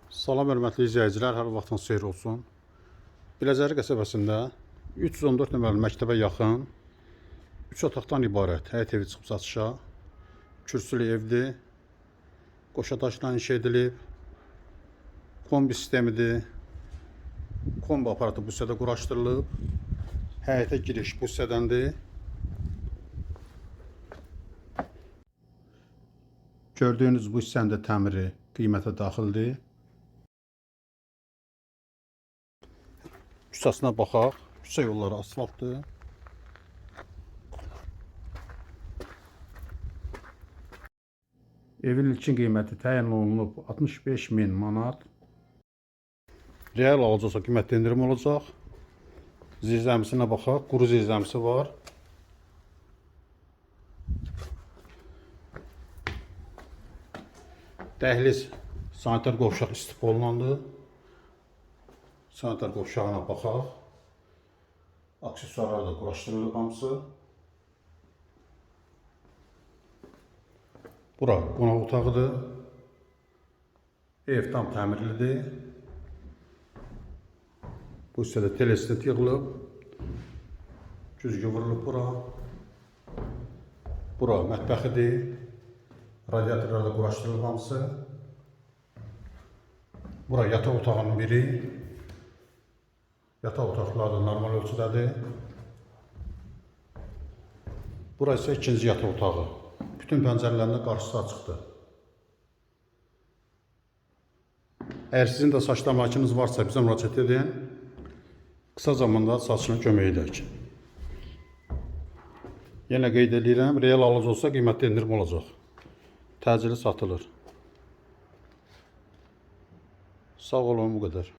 Salam hörmətli izləyicilər, hər vaxtınız xeyir olsun. Biləcəri qəsəbəsində 314 nömrəli məktəbə yaxın 3 otaqdan ibarət həyət evi çıxıb satışa. Kürsülü evdir. Qoşadaşla inşa edilib. Kombi sistemidir. Kombi aparatı bu hissədə quraşdırılıb. Həyətə giriş bu hissədəndir. Gördüyünüz bu hissənin də təmiri qiymətə daxildir. Küçəsinə baxaq. Küçə yolları asfaltdır. Evin ilkin qiyməti təyin olunub 65.000 manat. Real alacaqsa qiymətli indirim olacaq. Zirzəmisinə baxaq. Quru zirzəmisi var. Dəhliz sanitar qovşaq istif olunandır. Sanitar qovşağına baxaq. Aksesuarlar da quraşdırılıb hamısı. Bura qonaq otağıdır. Ev tam təmirlidir. Bu hissədə telestet yığılıb. Güzgü vurulub bura. Bura mətbəxidir. Radiatorlar da quraşdırılıb hamısı. Bura yataq otağının biri. Yataq otaqları da normal ölçüdədir. Bura isə ikinci yataq otağı. Bütün pəncərələrində qarşısı açıqdır. Əgər sizin də saçlama işiniz varsa bizə müraciət edin. Qısa zamanda saçına kömək edək. Yenə qeyd edirəm, real alıcı olsa qiymətli indirim olacaq. Təcili satılır. Sağ olun, bu qədər.